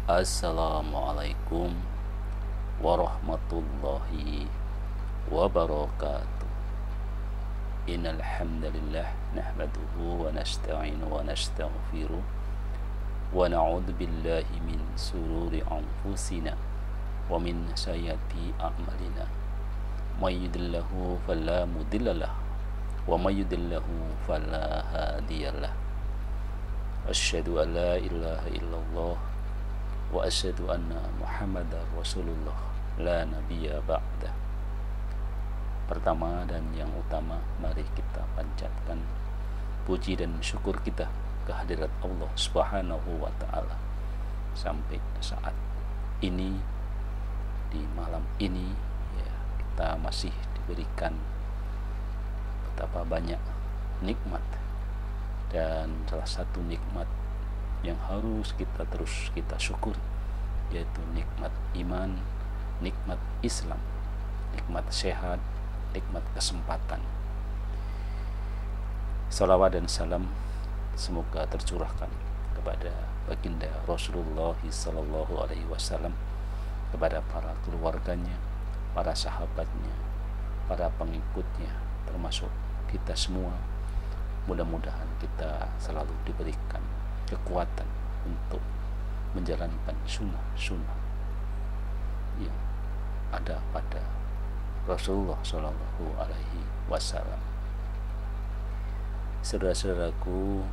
Assalamualaikum warahmatullahi wabarakatuh. Innal hamdalillah nahmaduhu wa nasta'inuhu wa nastaghfiruh wa na'udzu billahi min sururi anfusina wa min sayyiati a'malina. May yahdihillahu fala mudhillalah wa may yudhlilhu fala hadiyalah. Asyhadu an la ilaha illallah wa asyhadu anna Muhammadar Rasulullah la nabiyya ba'da. Pertama dan yang utama, mari kita panjatkan puji dan syukur kita kehadirat Allah Subhanahu wa taala. Sampai saat ini, di malam ini ya, kita masih diberikan betapa banyak nikmat, dan salah satu nikmat yang harus kita syukuri yaitu nikmat iman, nikmat Islam, nikmat sehat, nikmat kesempatan. Salawat dan salam semoga tercurahkan kepada baginda Rasulullah sallallahu alaihi wasallam, kepada para keluarganya, para sahabatnya, para pengikutnya, termasuk kita semua. Mudah-mudahan kita selalu diberikan kekuatan untuk menjalankan sunnah-sunnah yang ada pada Rasulullah Shallallahu Alaihi Wasallam. Saudara-saudaraku,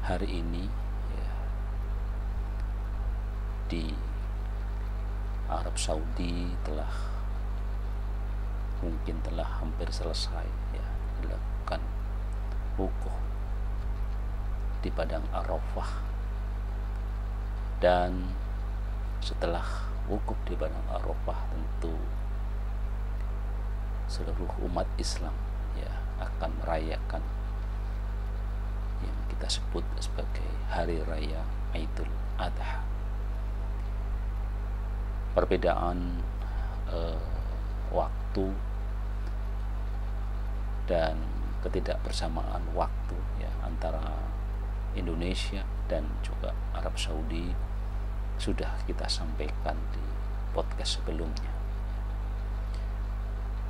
hari ini ya, di Arab Saudi mungkin telah hampir selesai ya, dilakukan wukuf di padang Arafah, dan setelah wukuf di padang Arafah tentu seluruh umat Islam ya akan merayakan yang kita sebut sebagai hari raya Idul Adha. Perbedaan waktu dan ketidakbersamaan waktu ya antara Indonesia dan juga Arab Saudi sudah kita sampaikan di podcast sebelumnya.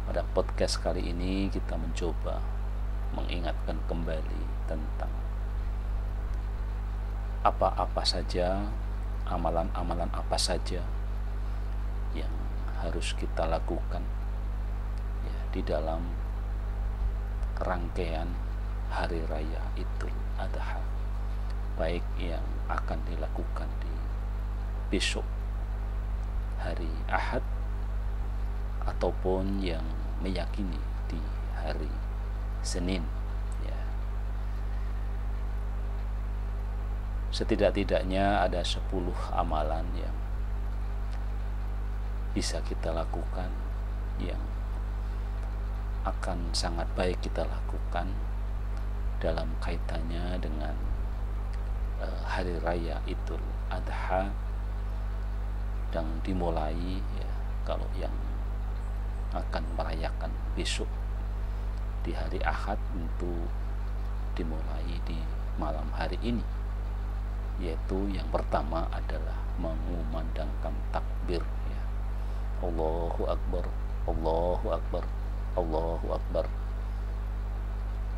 Pada podcast kali ini kita mencoba mengingatkan kembali tentang apa-apa saja, amalan-amalan apa saja yang harus kita lakukan ya, di dalam rangkaian hari raya Idul Adha, baik yang akan dilakukan di besok hari Ahad ataupun yang meyakini di hari Senin ya. Setidak-tidaknya ada 10 amalan yang bisa kita lakukan, yang akan sangat baik kita lakukan dalam kaitannya dengan hari raya Idul Adha, yang dimulai ya, kalau yang akan merayakan besok di hari Ahad tentu dimulai di malam hari ini, yaitu yang pertama adalah mengumandangkan takbir ya. Allahu Akbar, Allahu Akbar, Allahu Akbar,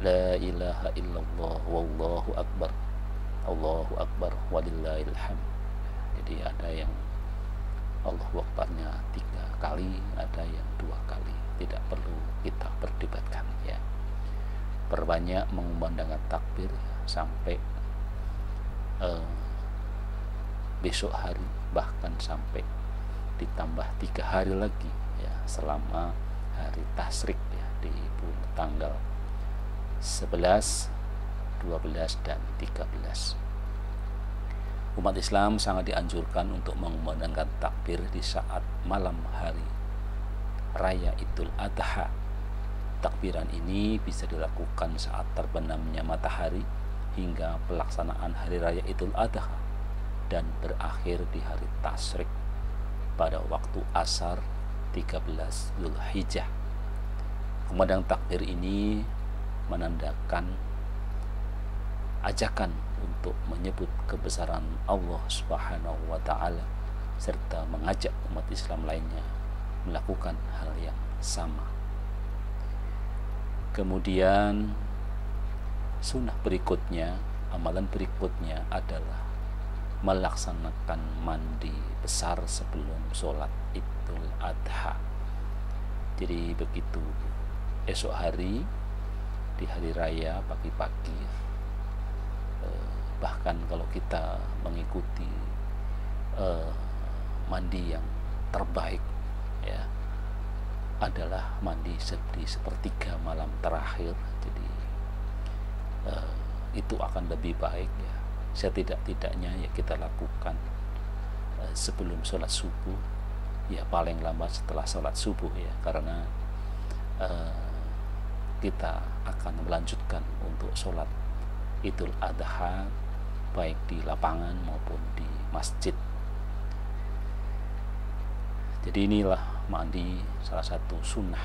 la ilaha illallah, wallahu akbar, Allahu Akbar, walillahil hamd. Jadi ada yang Allahu Akbarnya 3 kali, ada yang 2 kali, tidak perlu kita perdebatkan ya. Perbanyak mengumandangkan takbir ya, sampai besok hari, bahkan sampai ditambah 3 hari lagi ya, selama hari Tasyrik ya, di tanggal 11, 12 dan 13. Umat Islam sangat dianjurkan untuk mengumandangkan takbir di saat malam hari raya Idul Adha. Takbiran ini bisa dilakukan saat terbenamnya matahari hingga pelaksanaan hari raya Idul Adha, dan berakhir di hari Tasyrik pada waktu asar 13 Zulhijjah. Kumandang takbir ini menandakan ajakan untuk menyebut kebesaran Allah Subhanahu wa taala serta mengajak umat Islam lainnya melakukan hal yang sama. Kemudian sunnah berikutnya, amalan berikutnya adalah melaksanakan mandi besar sebelum sholat Idul Adha. Jadi begitu esok hari, di hari raya pagi-pagi, bahkan kalau kita mengikuti mandi yang terbaik ya adalah mandi di sepertiga malam terakhir. Jadi itu akan lebih baik ya. Setidak-tidaknya ya kita lakukan sebelum sholat subuh, ya paling lambat setelah sholat subuh ya, karena kita akan melanjutkan untuk sholat Idul Adha baik di lapangan maupun di masjid. Jadi inilah mandi, salah satu sunnah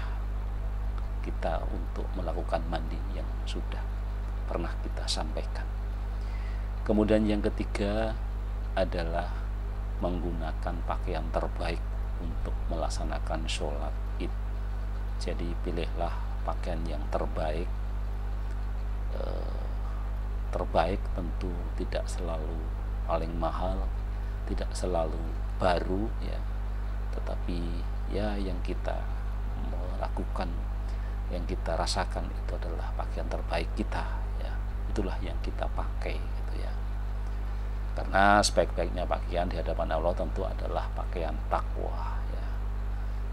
kita untuk melakukan mandi yang sudah pernah kita sampaikan. Kemudian yang ketiga adalah menggunakan pakaian terbaik untuk melaksanakan sholat Id. Jadi pilihlah pakaian yang terbaik. Terbaik tentu tidak selalu paling mahal, tidak selalu baru ya, tetapi ya yang kita melakukan, yang kita rasakan itu adalah pakaian terbaik kita ya. Itulah yang kita pakai gitu ya. Karena sebaik-baiknya pakaian di hadapan Allah tentu adalah pakaian takwa ya.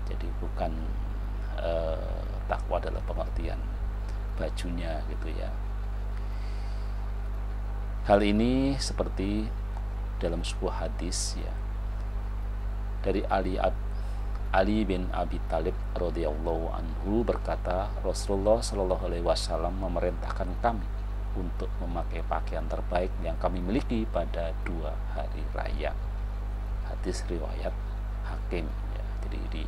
Jadi bukan takwa adalah pengertian bajunya gitu ya. Hal ini seperti dalam sebuah hadis ya dari Ali bin Abi Thalib radhiyallahu anhu berkata, Rasulullah shallallahu alaihi wasallam memerintahkan kami untuk memakai pakaian terbaik yang kami miliki pada 2 hari raya. Hadis riwayat Hakim ya. Jadi di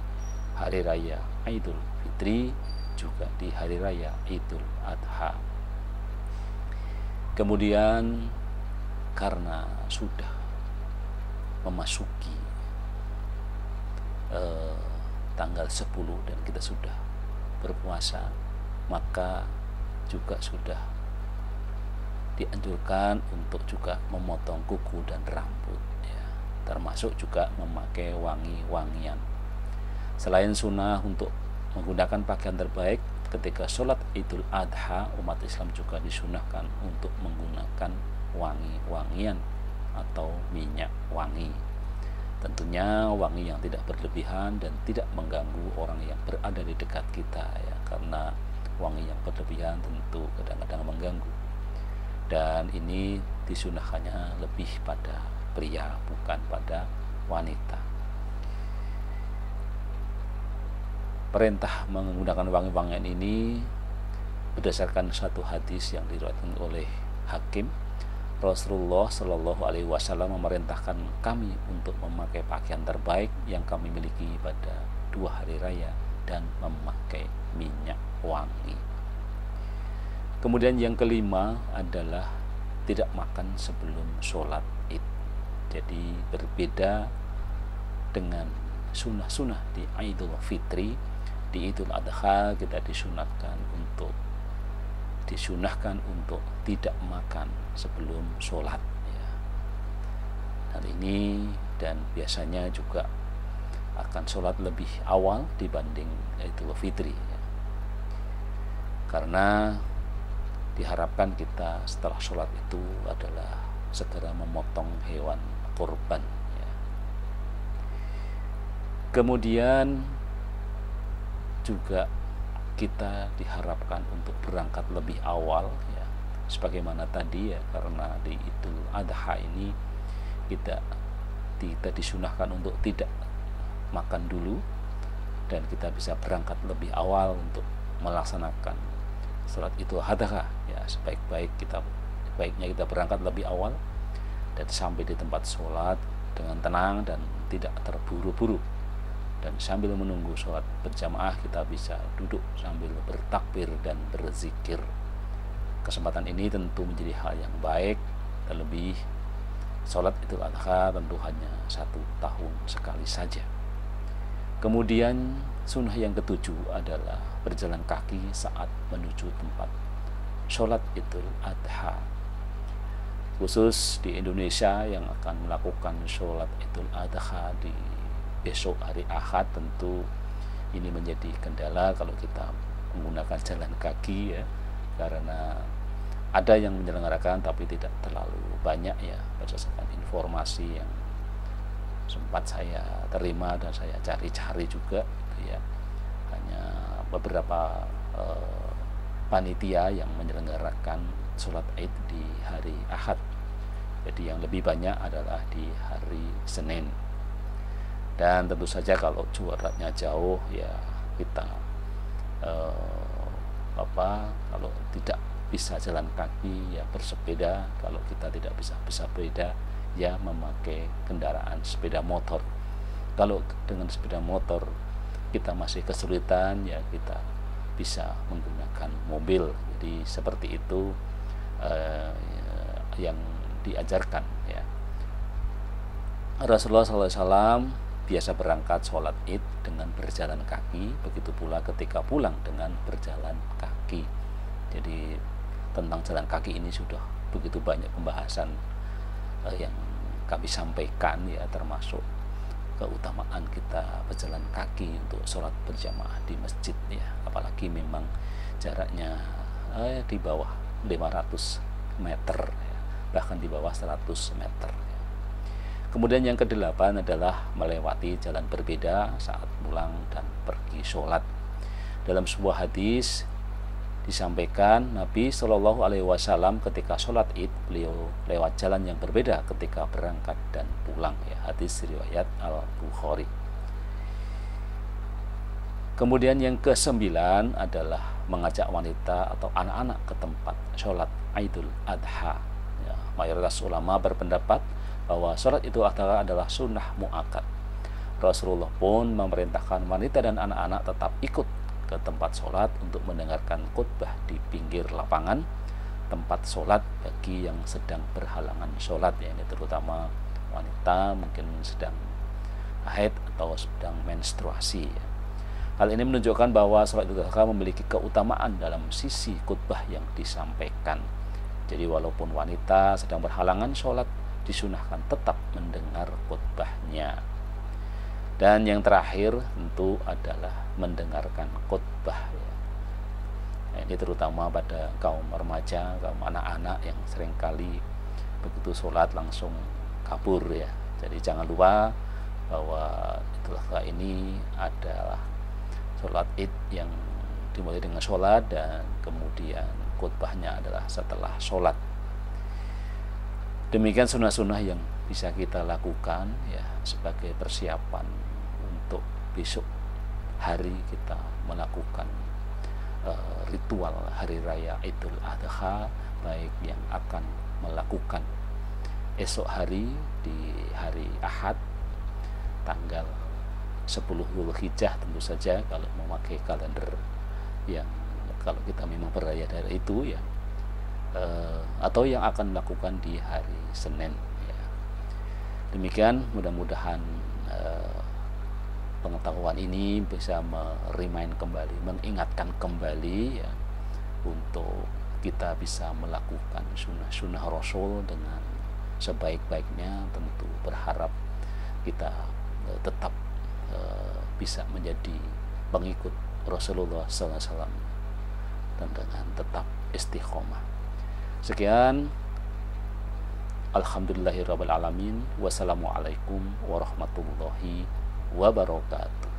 hari raya Idul Fitri, juga di hari raya Idul Adha. Kemudian karena sudah memasuki tanggal 10 dan kita sudah berpuasa, maka juga sudah dianjurkan untuk juga memotong kuku dan rambut ya, termasuk juga memakai wangi-wangian. Selain sunnah untuk menggunakan pakaian terbaik ketika sholat Idul Adha, umat Islam juga disunahkan untuk menggunakan wangi-wangian atau minyak wangi. Tentunya wangi yang tidak berlebihan dan tidak mengganggu orang yang berada di dekat kita ya, karena wangi yang berlebihan tentu kadang-kadang mengganggu. Dan ini disunahkannya lebih pada pria, bukan pada wanita. Perintah menggunakan wangi-wangian ini berdasarkan satu hadis yang diriwayatkan oleh Hakim. Rasulullah Shallallahu alaihi wasallam memerintahkan kami untuk memakai pakaian terbaik yang kami miliki pada 2 hari raya dan memakai minyak wangi. Kemudian yang kelima adalah tidak makan sebelum sholat Id. Jadi berbeda dengan sunnah-sunnah di Idul Fitri, di Idul Adha kita disunahkan untuk tidak makan sebelum sholat ya. Hal ini dan biasanya juga akan sholat lebih awal dibanding Idul Fitri ya. Karena diharapkan kita setelah sholat itu adalah segera memotong hewan kurban ya. Kemudian juga kita diharapkan untuk berangkat lebih awal ya, sebagaimana tadi ya, karena di Idul Adha ini kita disunahkan untuk tidak makan dulu dan kita bisa berangkat lebih awal untuk melaksanakan sholat Idul Adha ya. Sebaiknya kita berangkat lebih awal dan sampai di tempat sholat dengan tenang dan tidak terburu-buru. Dan sambil menunggu sholat berjamaah kita bisa duduk sambil bertakbir dan berzikir. Kesempatan ini tentu menjadi hal yang baik Terlebih sholat Idul Adha tentu hanya 1 tahun sekali saja. Kemudian sunnah yang ketujuh adalah berjalan kaki saat menuju tempat sholat Idul Adha. Khusus di Indonesia yang akan melakukan sholat Idul Adha di besok hari Ahad, tentu ini menjadi kendala kalau kita menggunakan jalan kaki ya, karena ada yang menyelenggarakan tapi tidak terlalu banyak ya, berdasarkan informasi yang sempat saya terima dan saya cari-cari juga gitu ya. Hanya beberapa panitia yang menyelenggarakan sholat Id di hari Ahad. Jadi yang lebih banyak adalah di hari Senin. Dan tentu saja kalau jaraknya jauh ya kita kalau tidak bisa jalan kaki ya bersepeda, kalau kita tidak bisa bersepeda ya memakai kendaraan sepeda motor. Kalau dengan sepeda motor kita masih kesulitan ya kita bisa menggunakan mobil. Jadi seperti itu yang diajarkan ya. Rasulullah SAW biasa berangkat sholat Id dengan berjalan kaki, begitu pula ketika pulang dengan berjalan kaki. Jadi tentang jalan kaki ini sudah begitu banyak pembahasan yang kami sampaikan ya, termasuk keutamaan kita berjalan kaki untuk sholat berjamaah di masjid ya, apalagi memang jaraknya di bawah 500 meter ya, bahkan di bawah 100 meter ya. Kemudian yang ke-8 adalah melewati jalan berbeda saat pulang dan pergi sholat. Dalam sebuah hadis disampaikan Nabi Shallallahu Alaihi Wasallam ketika sholat Id beliau lewat jalan yang berbeda ketika berangkat dan pulang ya, hadis riwayat Al-Bukhari. Kemudian yang ke-9 adalah mengajak wanita atau anak-anak ke tempat sholat Idul Adha ya, mayoritas ulama berpendapat bahwa sholat Idul Adha adalah sunnah muakkad. Rasulullah pun memerintahkan wanita dan anak-anak tetap ikut ke tempat sholat untuk mendengarkan khutbah di pinggir lapangan tempat sholat bagi yang sedang berhalangan sholat ya, ini terutama wanita mungkin sedang haid atau sedang menstruasi ya. Hal ini menunjukkan bahwa sholat Idul Adha memiliki keutamaan dalam sisi khutbah yang disampaikan. Jadi walaupun wanita sedang berhalangan sholat, disunahkan tetap mendengar khutbahnya. Dan yang terakhir tentu adalah mendengarkan khutbah ya. Nah, ini terutama pada kaum remaja, kaum anak-anak yang seringkali begitu sholat langsung kabur ya. Jadi jangan lupa bahwa Idul Adha ini adalah sholat Id yang dimulai dengan sholat dan kemudian khutbahnya adalah setelah sholat. Demikian sunnah-sunnah yang bisa kita lakukan ya sebagai persiapan untuk besok hari kita melakukan ritual hari raya Idul Adha, baik yang akan melakukan esok hari di hari Ahad tanggal 10 Dzulhijjah tentu saja kalau memakai kalender yang kalau kita memang beraya dari itu ya, atau yang akan melakukan di hari Senin ya. Demikian mudah-mudahan pengetahuan ini bisa merimain kembali, mengingatkan kembali ya, untuk kita bisa melakukan sunnah-sunnah Rasul dengan sebaik-baiknya. Tentu berharap kita tetap bisa menjadi pengikut Rasulullah SAW dan dengan tetap istiqomah. Sekian, alhamdulillahirabbil alamin. Wassalamualaikum warahmatullahi wabarakatuh.